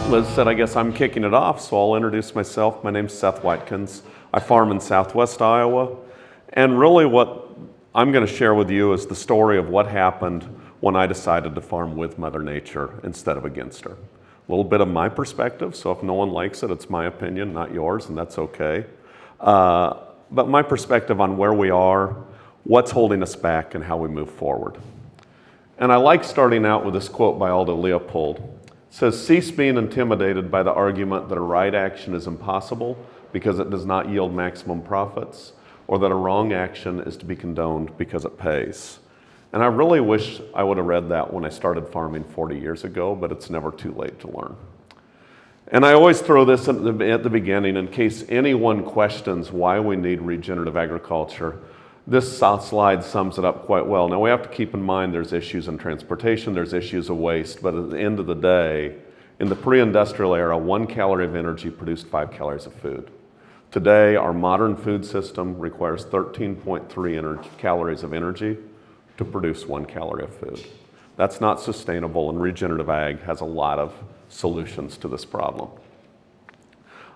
Liz said, I guess I'm kicking it off, so I'll introduce myself. My name's Seth Watkins. I farm in southwest Iowa. And really what I'm going to share with you is the story of what happened when I decided to farm with Mother Nature instead of against her. A little bit of my perspective, so if no one likes it, it's my opinion, not yours, and that's okay. But my perspective on where we are, what's holding us back, and how we move forward. And I like starting out with this quote by Aldo Leopold. It says, cease being intimidated by the argument that a right action is impossible because it does not yield maximum profits, or that a wrong action is to be condoned because it pays. And I really wish I would have read that when I started farming 40 years ago, but it's never too late to learn. And I always throw this at the beginning in case anyone questions why we need regenerative agriculture. This slide sums it up quite well. Now we have to keep in mind there's issues in transportation, there's issues of waste, but at the end of the day, in the pre-industrial era, 1 calorie of energy produced 5 calories of food. Today, our modern food system requires 13.3 calories of energy to produce 1 calorie of food. That's not sustainable, and regenerative ag has a lot of solutions to this problem.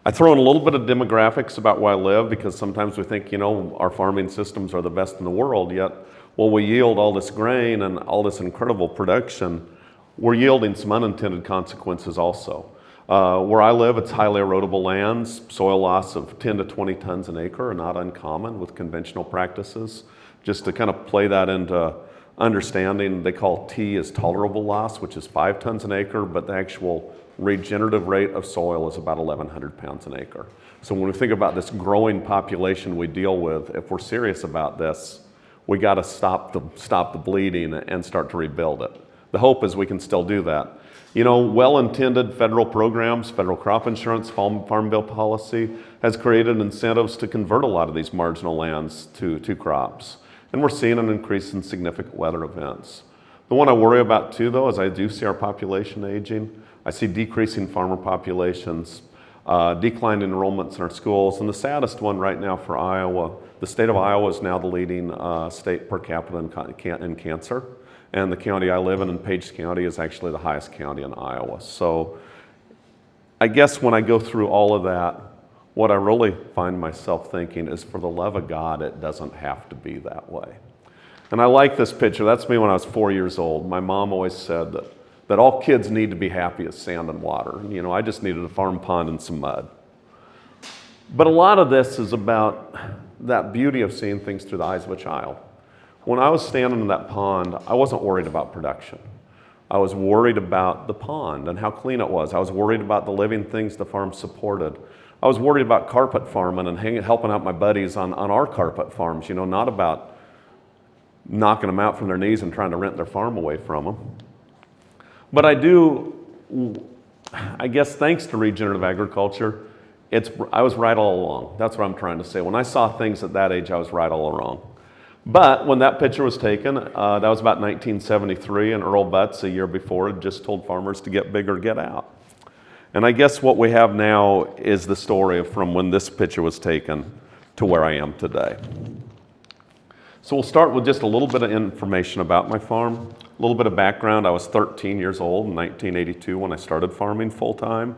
I throw in a little bit of demographics about where I live because sometimes we think, our farming systems are the best in the world, yet while we yield all this grain and all this incredible production, we're yielding some unintended consequences also. Where I live, it's highly erodible lands. Soil loss of 10 to 20 tons an acre are not uncommon with conventional practices. Just to kind of play that into understanding, they call T as tolerable loss, which is 5 tons an acre, but the actual regenerative rate of soil is about 1,100 pounds an acre. So when we think about this growing population we deal with, if we're serious about this, we got to stop the bleeding and start to rebuild it. The hope is we can still do that. Well-intended federal programs, federal crop insurance, farm bill policy has created incentives to convert a lot of these marginal lands to crops. And we're seeing an increase in significant weather events. The one I worry about too, though, is I do see our population aging. I see decreasing farmer populations, declining enrollments in our schools, and the saddest one right now for Iowa, the state of Iowa is now the leading state per capita in cancer. And the county I live in Page County, is actually the highest county in Iowa. So I guess when I go through all of that, what I really find myself thinking is, for the love of God, it doesn't have to be that way. And I like this picture. That's me when I was 4 years old. My mom always said that all kids need to be happy as sand and water. I just needed a farm pond and some mud. But a lot of this is about that beauty of seeing things through the eyes of a child. When I was standing in that pond, I wasn't worried about production. I was worried about the pond and how clean it was. I was worried about the living things the farm supported. I was worried about carpet farming and helping out my buddies on our carpet farms, not about knocking them out from their knees and trying to rent their farm away from them. But I guess thanks to regenerative agriculture, I was right all along. That's what I'm trying to say. When I saw things at that age, I was right all along. But when that picture was taken, that was about 1973, and Earl Butz, a year before, had just told farmers to get big or get out. And I guess what we have now is the story from when this picture was taken to where I am today. So we'll start with just a little bit of information about my farm. A little bit of background. I was 13 years old in 1982 when I started farming full-time.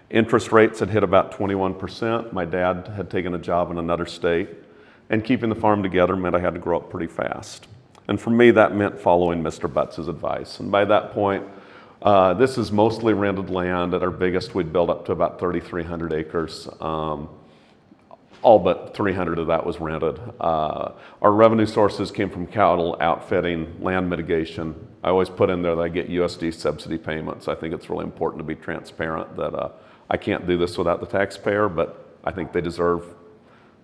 Interest rates had hit about 21%. My dad had taken a job in another state. And keeping the farm together meant I had to grow up pretty fast. And for me, that meant following Mr. Butz's advice. And by that point, this is mostly rented land. At our biggest, we'd build up to about 3,300 acres. All but 300 of that was rented. Our revenue sources came from cattle, outfitting, land mitigation. I always put in there that I get USD subsidy payments. I think it's really important to be transparent that I can't do this without the taxpayer, but I think they deserve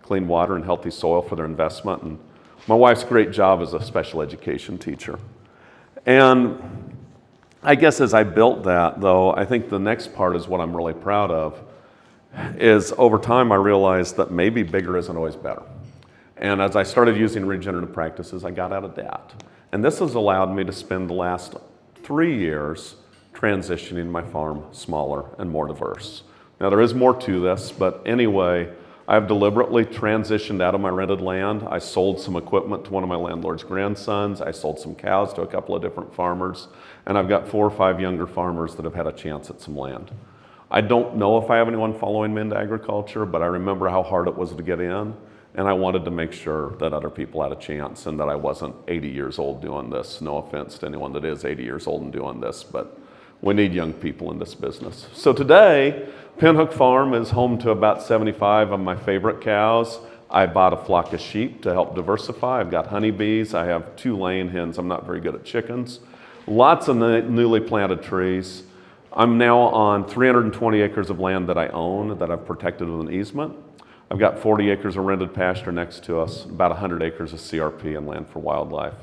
clean water and healthy soil for their investment. And my wife's great job as a special education teacher. And I guess as I built that, though, I think the next part is what I'm really proud of, is over time I realized that maybe bigger isn't always better. And as I started using regenerative practices, I got out of debt. And this has allowed me to spend the last 3 years transitioning my farm smaller and more diverse. Now there is more to this, but anyway, I've deliberately transitioned out of my rented land. I sold some equipment to one of my landlord's grandsons. I sold some cows to a couple of different farmers. And I've got 4 or 5 younger farmers that have had a chance at some land. I don't know if I have anyone following me into agriculture, but I remember how hard it was to get in, and I wanted to make sure that other people had a chance and that I wasn't 80 years old doing this. No offense to anyone that is 80 years old and doing this, but we need young people in this business. So today, Pinhook Farm is home to about 75 of my favorite cows. I bought a flock of sheep to help diversify. I've got honeybees. I have 2 laying hens. I'm not very good at chickens. Lots of newly planted trees. I'm now on 320 acres of land that I own that I've protected with an easement. I've got 40 acres of rented pasture next to us, about 100 acres of CRP and land for wildlife.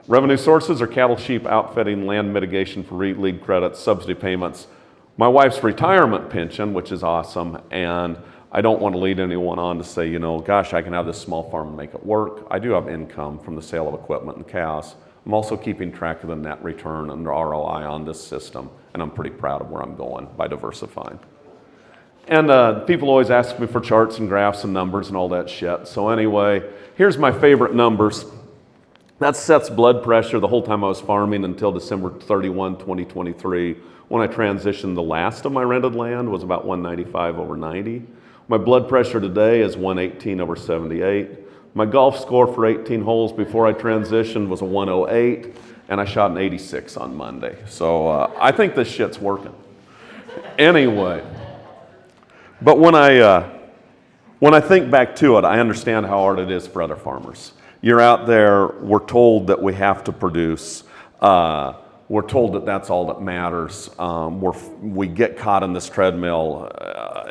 Revenue sources are cattle, sheep, outfitting, land mitigation for lead credits, subsidy payments, my wife's retirement pension, which is awesome, and I don't want to lead anyone on to say, you know, gosh, I can have this small farm and make it work. I do have income from the sale of equipment and cows. I'm also keeping track of the net return and ROI on this system, and I'm pretty proud of where I'm going by diversifying. And people always ask me for charts and graphs and numbers and all that shit. So anyway, here's my favorite numbers. That's Seth's blood pressure the whole time I was farming until December 31, 2023. When I transitioned, the last of my rented land was about 195 over 90. My blood pressure today is 118 over 78. My golf score for 18 holes before I transitioned was a 108, and I shot an 86 on Monday. So I think this shit's working. Anyway, but when I think back to it, I understand how hard it is for other farmers. You're out there, we're told that we have to produce. We're told that that's all that matters. We get caught in this treadmill,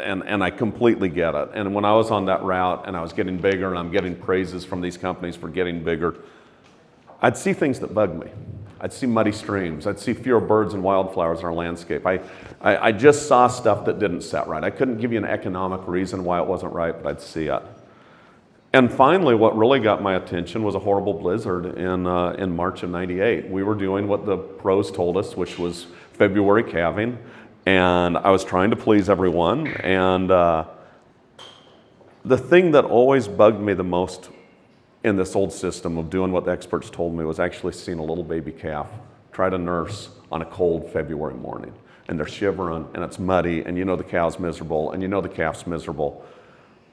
and I completely get it. And when I was on that route and I was getting bigger and I'm getting praises from these companies for getting bigger, I'd see things that bug me. I'd see muddy streams. I'd see fewer birds and wildflowers in our landscape. I just saw stuff that didn't set right. I couldn't give you an economic reason why it wasn't right, but I'd see it. And finally, what really got my attention was a horrible blizzard in March of '98. We were doing what the pros told us, which was February calving, and I was trying to please everyone. And the thing that always bugged me the most in this old system of doing what the experts told me was actually seeing a little baby calf try to nurse on a cold February morning. And they're shivering, and it's muddy, and you know the cow's miserable, and you know the calf's miserable.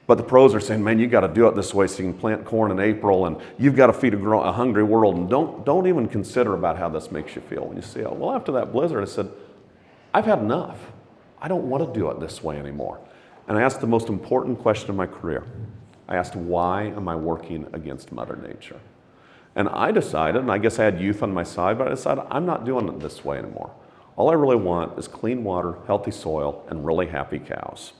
But the pros are saying, man, you got to do it this way so you can plant corn in April, and you've got to feed a hungry world, and don't even consider about how this makes you feel when you see it. Well, after that blizzard, I said, I've had enough. I don't want to do it this way anymore. And I asked the most important question of my career. I asked, why am I working against Mother Nature? And I decided, and I guess I had youth on my side, but I decided I'm not doing it this way anymore. All I really want is clean water, healthy soil, and really happy cows.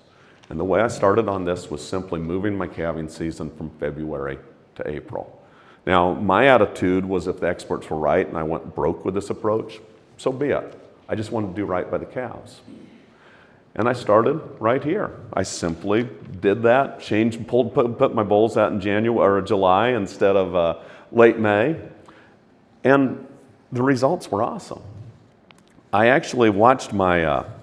And the way I started on this was simply moving my calving season from February to April. Now, my attitude was if the experts were right and I went broke with this approach, so be it. I just wanted to do right by the cows. And I started right here. I simply did that, put my bulls out in January or July instead of late May. And the results were awesome. I actually watched my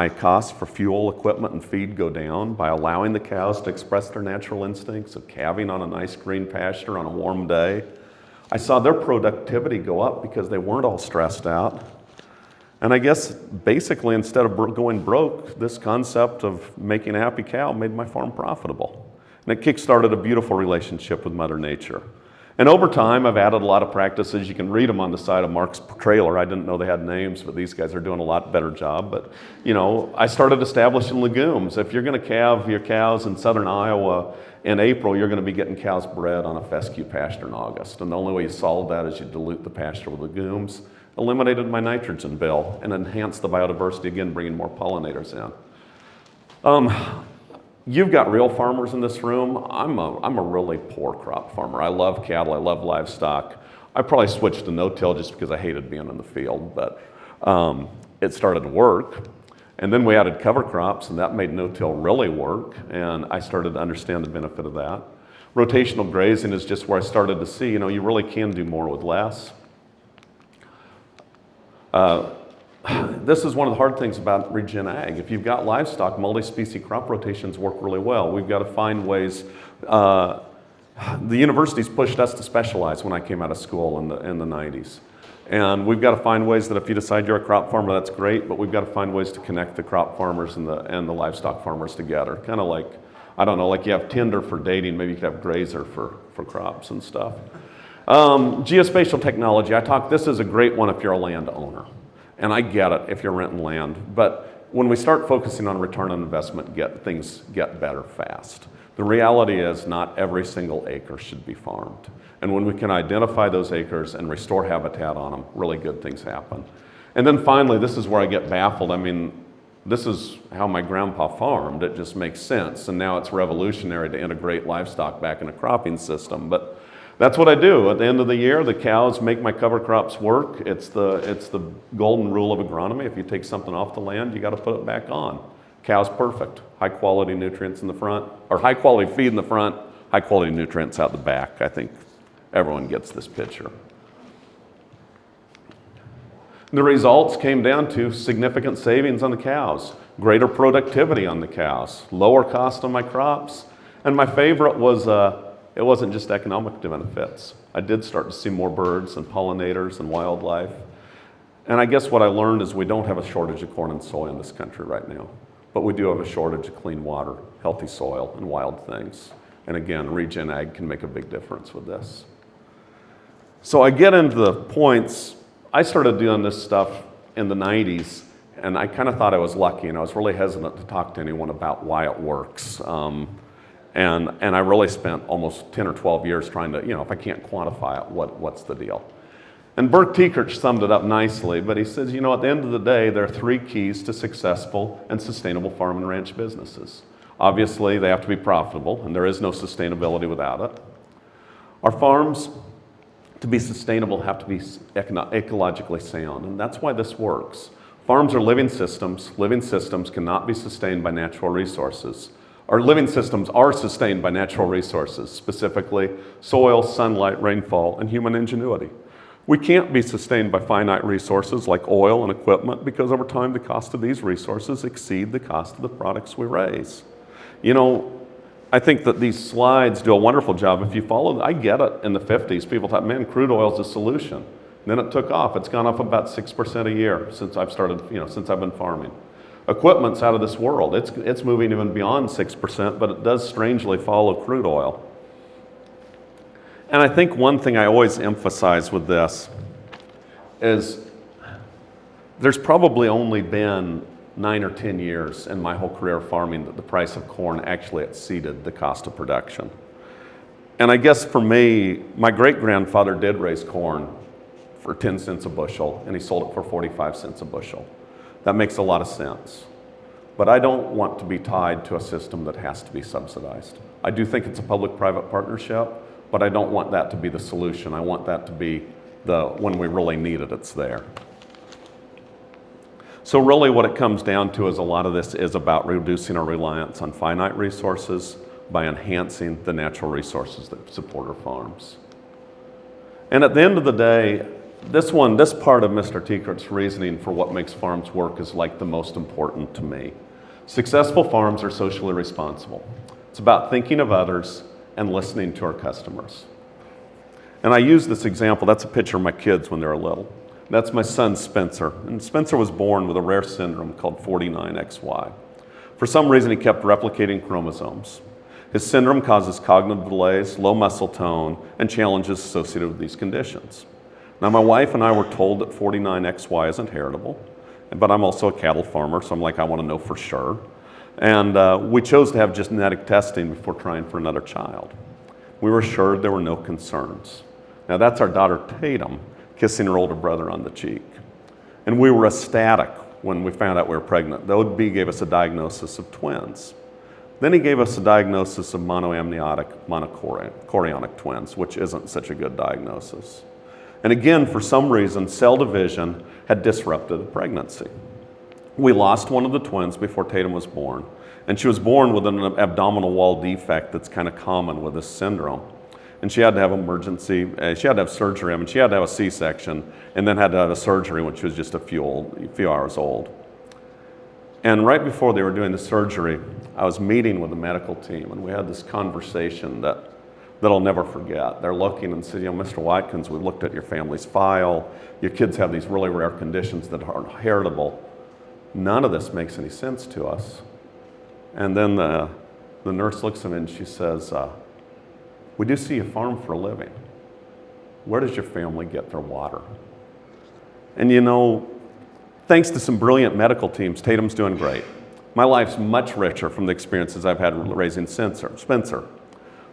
costs for fuel, equipment, and feed go down by allowing the cows to express their natural instincts of calving on a nice green pasture on a warm day. I saw their productivity go up because they weren't all stressed out. And I guess basically instead of going broke, this concept of making a happy cow made my farm profitable. And it kick-started a beautiful relationship with Mother Nature. And over time, I've added a lot of practices. You can read them on the side of Mark's trailer. I didn't know they had names, but these guys are doing a lot better job. But, you know, I started establishing legumes. If you're going to calve your cows in southern Iowa in April, you're going to be getting cows bred on a fescue pasture in August. And the only way you solve that is you dilute the pasture with legumes. Eliminated my nitrogen bill and enhanced the biodiversity, again, bringing more pollinators in. You've got real farmers in this room. I'm a really poor crop farmer. I love cattle, I love livestock. I probably switched to no-till just because I hated being in the field, but it started to work. And then we added cover crops, and that made no-till really work, and I started to understand the benefit of that. Rotational grazing is just where I started to see, you know, you really can do more with less. This is one of the hard things about regen ag. If you've got livestock, multi-species crop rotations work really well. We've got to find ways. The universities pushed us to specialize when I came out of school in the 90s. And we've got to find ways that if you decide you're a crop farmer, that's great, but we've got to find ways to connect the crop farmers and the livestock farmers together. Kind of like, I don't know, like you have Tinder for dating, maybe you could have Grazer for crops and stuff. Geospatial technology, this is a great one if you're a landowner. And I get it if you're renting land, but when we start focusing on return on investment, things get better fast. The reality is not every single acre should be farmed. And when we can identify those acres and restore habitat on them, really good things happen. And then finally, this is where I get baffled. I mean, this is how my grandpa farmed. It just makes sense. And now it's revolutionary to integrate livestock back in a cropping system. But that's what I do. At the end of the year, the cows make my cover crops work. It's the golden rule of agronomy. If you take something off the land, you got to put it back on. Cow's perfect. High quality nutrients in the front, or high quality feed in the front, high quality nutrients out the back. I think everyone gets this picture. The results came down to significant savings on the cows, greater productivity on the cows, lower cost on my crops, and my favorite was it wasn't just economic benefits. I did start to see more birds and pollinators and wildlife. And I guess what I learned is we don't have a shortage of corn and soy in this country right now, but we do have a shortage of clean water, healthy soil, and wild things. And again, regen ag can make a big difference with this. So I get into the points. I started doing this stuff in the 90s, and I kind of thought I was lucky, and I was really hesitant to talk to anyone about why it works. And I really spent almost 10 or 12 years trying to, if I can't quantify it, what's the deal? And Bert Teakert summed it up nicely, but he says, at the end of the day, there are 3 keys to successful and sustainable farm and ranch businesses. Obviously, they have to be profitable, and there is no sustainability without it. Our farms, to be sustainable, have to be ecologically sound, and that's why this works. Farms are living systems. Living systems cannot be sustained by natural resources. Our living systems are sustained by natural resources, specifically soil, sunlight, rainfall, and human ingenuity. We can't be sustained by finite resources like oil and equipment because over time the cost of these resources exceed the cost of the products we raise. I think that these slides do a wonderful job. If you follow, I get it, in the 50s, people thought, man, crude oil is a solution. And then it took off. It's gone up about 6% a year since I've started, since I've been farming. Equipment's out of this world. It's moving even beyond 6%, but it does strangely follow crude oil. And I think one thing I always emphasize with this is there's probably only been 9 or 10 years in my whole career of farming that the price of corn actually exceeded the cost of production. And I guess for me, my great-grandfather did raise corn for 10 cents a bushel, and he sold it for 45 cents a bushel. That makes a lot of sense. But I don't want to be tied to a system that has to be subsidized. I do think it's a public-private partnership, but I don't want that to be the solution. I want that to be when we really need it, it's there. So really what it comes down to is a lot of this is about reducing our reliance on finite resources by enhancing the natural resources that support our farms. And at the end of the day, this part of Mr. Teakert's reasoning for what makes farms work is like the most important to me. Successful farms are socially responsible. It's about thinking of others and listening to our customers. And I use this example, that's a picture of my kids when they were little. That's my son, Spencer. And Spencer was born with a rare syndrome called 49XY. For some reason, he kept replicating chromosomes. His syndrome causes cognitive delays, low muscle tone, and challenges associated with these conditions. Now, my wife and I were told that 49XY isn't heritable, but I'm also a cattle farmer, so I'm like, I want to know for sure. And we chose to have genetic testing before trying for another child. We were assured there were no concerns. Now, that's our daughter, Tatum, kissing her older brother on the cheek. And we were ecstatic when we found out we were pregnant. The OB gave us a diagnosis of twins. Then he gave us a diagnosis of monoamniotic monochorionic twins, which isn't such a good diagnosis. And again, for some reason, cell division had disrupted the pregnancy. We lost one of the twins before Tatum was born, and she was born with an abdominal wall defect that's kind of common with this syndrome. And she had to have she had to have surgery. She had to have a C-section, and then had to have a surgery when she was just a few hours old. And right before they were doing the surgery, I was meeting with the medical team, and we had this conversation that that I'll never forget. They're looking and said, Mr. Watkins, we looked at your family's file. Your kids have these really rare conditions that are heritable. None of this makes any sense to us. And then the nurse looks at me and she says, we do see you farm for a living. Where does your family get their water? And thanks to some brilliant medical teams, Tatum's doing great. My life's much richer from the experiences I've had raising Spencer.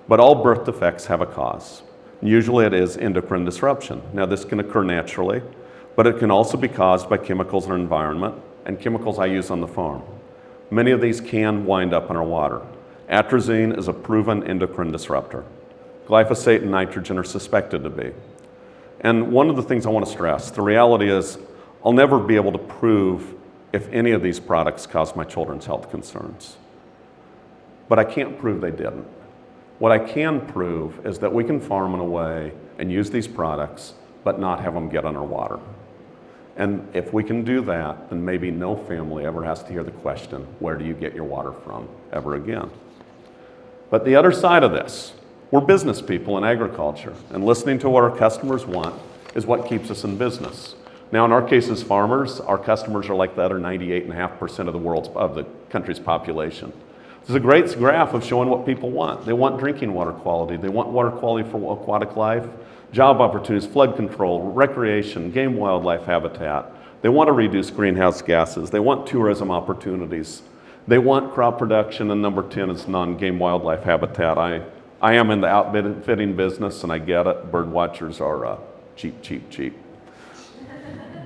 But all birth defects have a cause. Usually it is endocrine disruption. Now this can occur naturally, but it can also be caused by chemicals in our environment and chemicals I use on the farm. Many of these can wind up in our water. Atrazine is a proven endocrine disruptor. Glyphosate and nitrogen are suspected to be. And one of the things I want to stress, the reality is I'll never be able to prove if any of these products cause my children's health concerns. But I can't prove they didn't. What I can prove is that we can farm in a way and use these products, but not have them get on our water. And if we can do that, then maybe no family ever has to hear the question, where do you get your water from, ever again? But the other side of this, we're business people in agriculture, and listening to what our customers want is what keeps us in business. Now, in our case as farmers, our customers are like the other 98.5% of the country's population. This is a great graph of showing what people want. They want drinking water quality. They want water quality for aquatic life, job opportunities, flood control, recreation, game wildlife habitat. They want to reduce greenhouse gases. They want tourism opportunities. They want crop production, and number 10 is non-game wildlife habitat. I am in the outfitting business, and I get it. Bird watchers are cheap, cheap, cheap.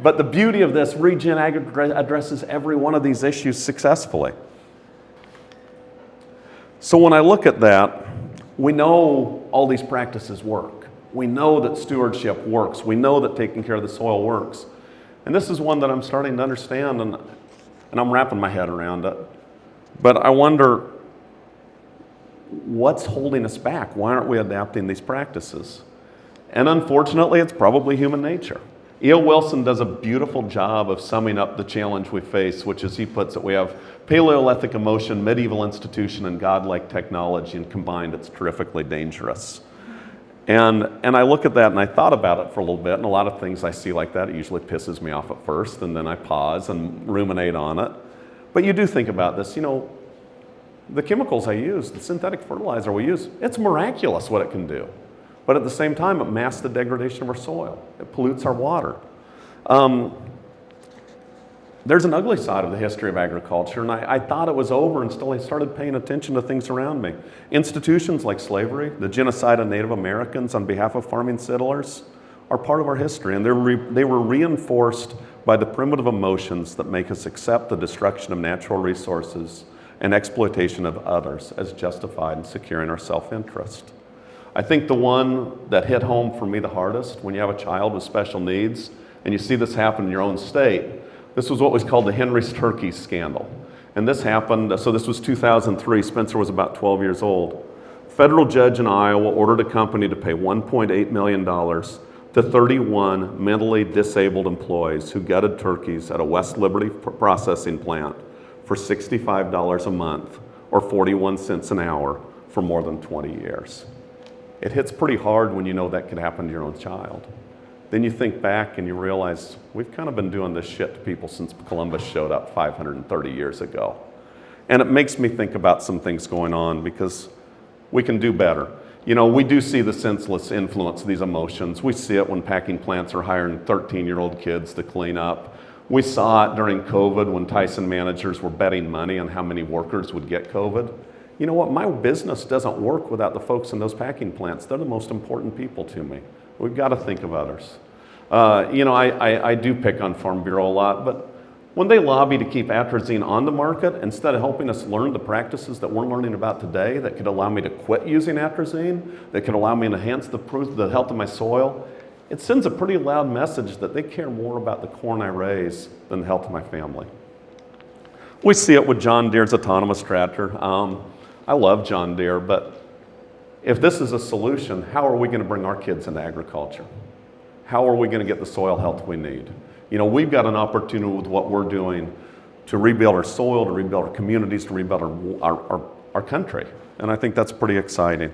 But the beauty of this, Regen addresses every one of these issues successfully. So when I look at that, we know all these practices work. We know that stewardship works. We know that taking care of the soil works. And this is one that I'm starting to understand, and I'm wrapping my head around it. But I wonder, what's holding us back? Why aren't we adapting these practices? And unfortunately, it's probably human nature. E.O. Wilson does a beautiful job of summing up the challenge we face, which, as he puts it, we have Paleolithic emotion, medieval institution, and godlike technology, and combined it's terrifically dangerous. And I look at that and I thought about it for a little bit, and a lot of things I see like that, it usually pisses me off at first, and then I pause and ruminate on it. But you do think about this, the chemicals I use, the synthetic fertilizer we use, it's miraculous what it can do. But at the same time, it masks the degradation of our soil. It pollutes our water. There's an ugly side of the history of agriculture, and I thought it was over until I started paying attention to things around me. Institutions like slavery, the genocide of Native Americans on behalf of farming settlers, are part of our history, and they were reinforced by the primitive emotions that make us accept the destruction of natural resources and exploitation of others as justified in securing our self-interest. I think the one that hit home for me the hardest, when you have a child with special needs, and you see this happen in your own state, this was what was called the Henry's Turkey scandal. And this happened, so this was 2003, Spencer was about 12 years old. A federal judge in Iowa ordered a company to pay $1.8 million to 31 mentally disabled employees who gutted turkeys at a West Liberty processing plant for $65 a month, or 41 cents an hour, for more than 20 years. It hits pretty hard when you know that could happen to your own child. Then you think back and you realize we've kind of been doing this shit to people since Columbus showed up 530 years ago. And it makes me think about some things going on because we can do better. We do see the senseless influence of these emotions. We see it when packing plants are hiring 13-year-old kids to clean up. We saw it during COVID when Tyson managers were betting money on how many workers would get COVID. You know what? My business doesn't work without the folks in those packing plants. They're the most important people to me. We've got to think of others. I do pick on Farm Bureau a lot, but when they lobby to keep atrazine on the market, instead of helping us learn the practices that we're learning about today that could allow me to quit using atrazine, that could allow me to enhance the health of my soil, it sends a pretty loud message that they care more about the corn I raise than the health of my family. We see it with John Deere's autonomous tractor. I love John Deere, but if this is a solution, how are we going to bring our kids into agriculture? How are we going to get the soil health we need? We've got an opportunity with what we're doing to rebuild our soil, to rebuild our communities, to rebuild our country. And I think that's pretty exciting.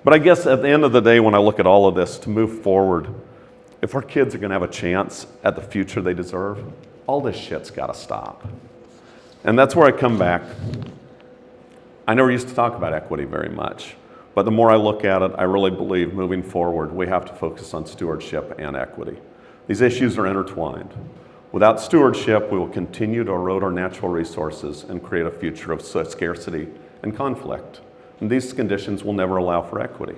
But I guess at the end of the day, when I look at all of this, to move forward, if our kids are going to have a chance at the future they deserve, all this shit's got to stop. And that's where I come back. I never used to talk about equity very much, but the more I look at it, I really believe moving forward, we have to focus on stewardship and equity. These issues are intertwined. Without stewardship, we will continue to erode our natural resources and create a future of scarcity and conflict. And these conditions will never allow for equity.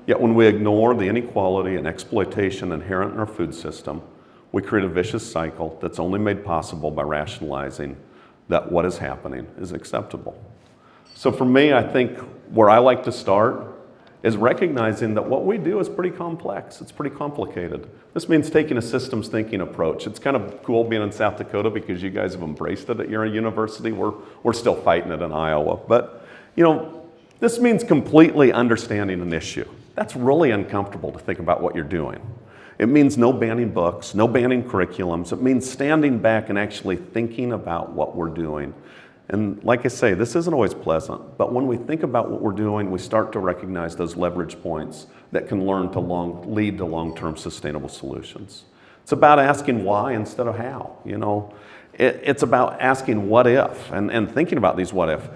Yet when we ignore the inequality and exploitation inherent in our food system, we create a vicious cycle that's only made possible by rationalizing that what is happening is acceptable. So for me, I think where I like to start is recognizing that what we do is pretty complex. It's pretty complicated. This means taking a systems thinking approach. It's kind of cool being in South Dakota because you guys have embraced it at your university. We're still fighting it in Iowa. But, this means completely understanding an issue. That's really uncomfortable to think about what you're doing. It means no banning books, no banning curriculums. It means standing back and actually thinking about what we're doing. And like I say, this isn't always pleasant, but when we think about what we're doing, we start to recognize those leverage points that can lead to long-term sustainable solutions. It's about asking why instead of how, It's about asking what if and thinking about these what if.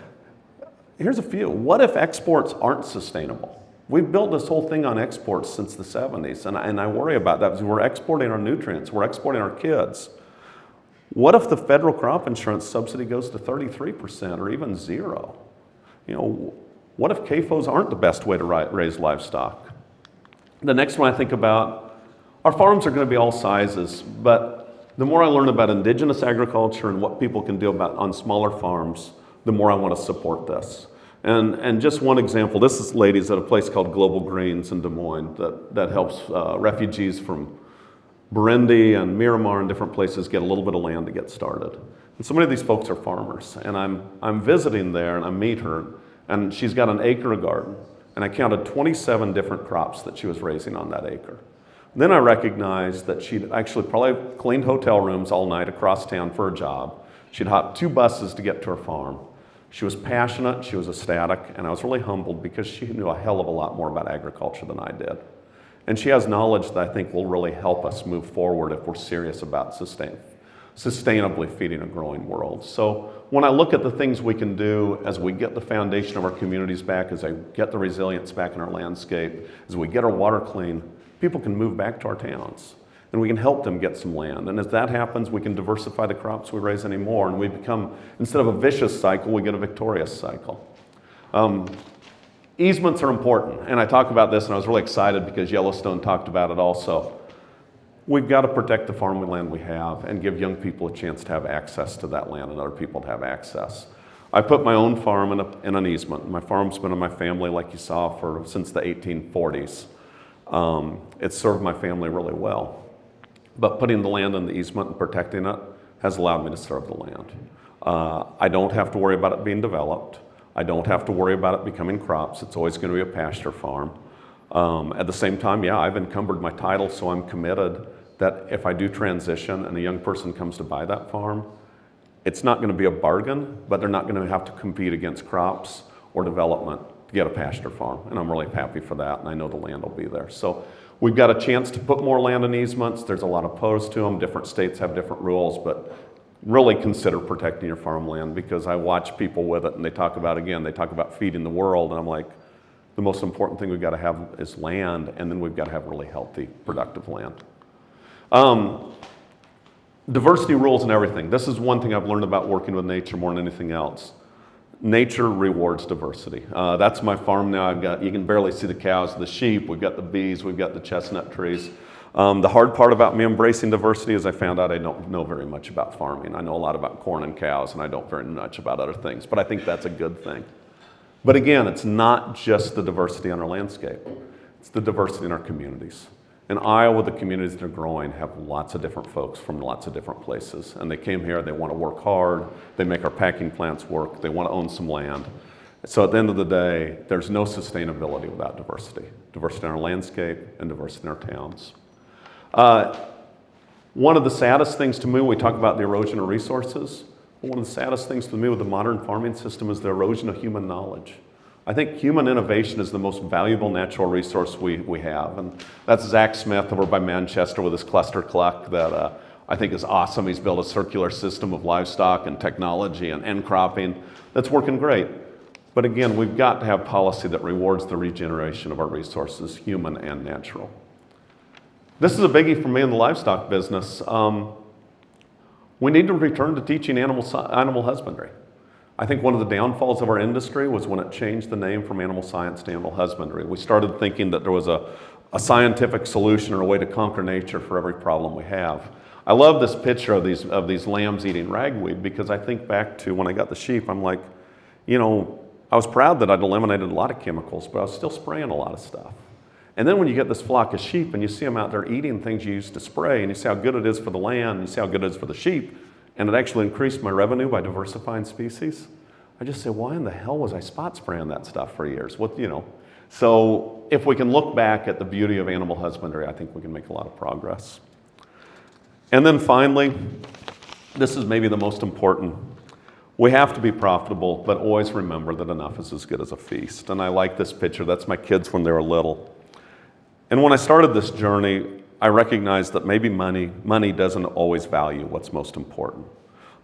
Here's a few. What if exports aren't sustainable? We've built this whole thing on exports since the 70s, and I worry about that because we're exporting our nutrients, we're exporting our kids. What if the federal crop insurance subsidy goes to 33% or even zero? What if CAFOs aren't the best way to raise livestock? The next one I think about, our farms are going to be all sizes, but the more I learn about indigenous agriculture and what people can do on smaller farms, the more I want to support this. And just one example, this is ladies at a place called Global Greens in Des Moines that helps refugees from Burundi and Myanmar and different places get a little bit of land to get started. And so many of these folks are farmers, and I'm visiting there and I meet her, and she's got an acre of garden, and I counted 27 different crops that she was raising on that acre. Then I recognized that she'd actually probably cleaned hotel rooms all night across town for a job. She'd hopped 2 buses to get to her farm. She was passionate, she was ecstatic, and I was really humbled because she knew a hell of a lot more about agriculture than I did. And she has knowledge that I think will really help us move forward if we're serious about sustainably feeding a growing world. So when I look at the things we can do as we get the foundation of our communities back, as I get the resilience back in our landscape, as we get our water clean, people can move back to our towns. And we can help them get some land. And as that happens, we can diversify the crops we raise anymore, and we become, instead of a vicious cycle, we get a victorious cycle. Easements are important, and I talk about this, and I was really excited because Yellowstone talked about it also. We've got to protect the farmland we have and give young people a chance to have access to that land and other people to have access. I put my own farm in an easement. My farm's been in my family, like you saw, since the 1840s. It's served my family really well. But putting the land in the easement and protecting it has allowed me to serve the land. I don't have to worry about it being developed. I don't have to worry about it becoming crops. It's always going to be a pasture farm. At the same time, I've encumbered my title, so I'm committed that if I do transition and a young person comes to buy that farm, it's not going to be a bargain, but they're not going to have to compete against crops or development to get a pasture farm. And I'm really happy for that, and I know the land will be there. So we've got a chance to put more land in easements. There's a lot of pros to them. Different states have different rules, but really consider protecting your farmland, because I watch people with it and they talk about feeding the world, and I'm like, the most important thing we've got to have is land, and then we've got to have really healthy, productive land. Diversity rules and everything. This is one thing I've learned about working with nature more than anything else. Nature rewards diversity. That's my farm now. You can barely see the cows, the sheep, we've got the bees, we've got the chestnut trees. The hard part about me embracing diversity is I found out I don't know very much about farming. I know a lot about corn and cows, and I don't very much about other things, but I think that's a good thing. But again, it's not just the diversity on our landscape. It's the diversity in our communities. In Iowa, the communities that are growing have lots of different folks from lots of different places, and they came here, they want to work hard, they make our packing plants work, they want to own some land. So at the end of the day, there's no sustainability without diversity. Diversity in our landscape and diversity in our towns. One of the saddest things to me, we talk about the erosion of resources. One of the saddest things to me with the modern farming system is the erosion of human knowledge. I think human innovation is the most valuable natural resource we have. And that's Zach Smith over by Manchester with his cluster cluck that I think is awesome. He's built a circular system of livestock and technology and end cropping that's working great. But again, we've got to have policy that rewards the regeneration of our resources, human and natural. This is a biggie for me in the livestock business. We need to return to teaching animal husbandry. I think one of the downfalls of our industry was when it changed the name from animal science to animal husbandry. We started thinking that there was a scientific solution or a way to conquer nature for every problem we have. I love this picture of these lambs eating ragweed because I think back to when I got the sheep. I'm like, you know, I was proud that I'd eliminated a lot of chemicals, but I was still spraying a lot of stuff. And then when you get this flock of sheep and you see them out there eating things you used to spray, and you see how good it is for the land, and you see how good it is for the sheep, and it actually increased my revenue by diversifying species, I just say, why in the hell was I spot spraying that stuff for years? So if we can look back at the beauty of animal husbandry, I think we can make a lot of progress. And then finally, this is maybe the most important. We have to be profitable, but always remember that enough is as good as a feast. And I like this picture. That's my kids when they were little. And when I started this journey, I recognized that maybe money doesn't always value what's most important.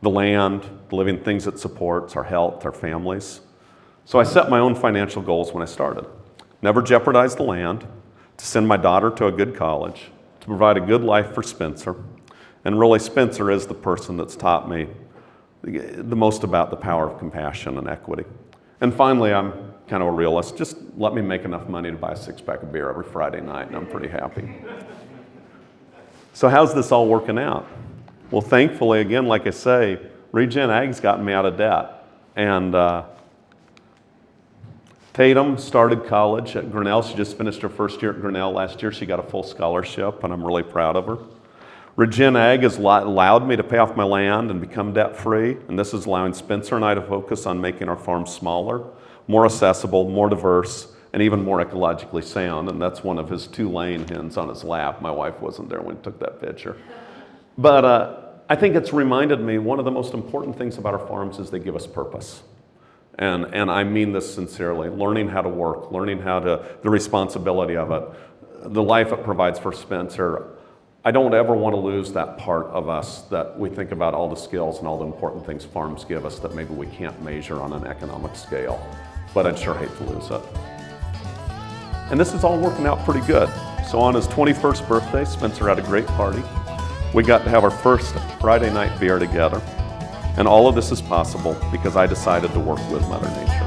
The land, the living things it supports, our health, our families. So I set my own financial goals when I started. Never jeopardize the land, to send my daughter to a good college, to provide a good life for Spencer. And really, Spencer is the person that's taught me the most about the power of compassion and equity. And finally, I'm kind of a realist. Just let me make enough money to buy a six-pack of beer every Friday night, and I'm pretty happy. So how's this all working out? Well, thankfully, again, like I say, Regen Ag's gotten me out of debt. And Tatum started college at Grinnell. She just finished her first year at Grinnell last year. She got a full scholarship, and I'm really proud of her. Regen Ag has allowed me to pay off my land and become debt-free, and this is allowing Spencer and I to focus on making our farm smaller, more accessible, more diverse, and even more ecologically sound, and that's one of his 2 laying hens on his lap. My wife wasn't there when he took that picture. But I think it's reminded me one of the most important things about our farms is they give us purpose. And I mean this sincerely, learning how to work, learning the responsibility of it, the life it provides for Spencer. I don't ever want to lose that part of us that we think about all the skills and all the important things farms give us that maybe we can't measure on an economic scale, but I'd sure hate to lose it. And this is all working out pretty good. So on his 21st birthday, Spencer had a great party. We got to have our first Friday night beer together. And all of this is possible because I decided to work with Mother Nature.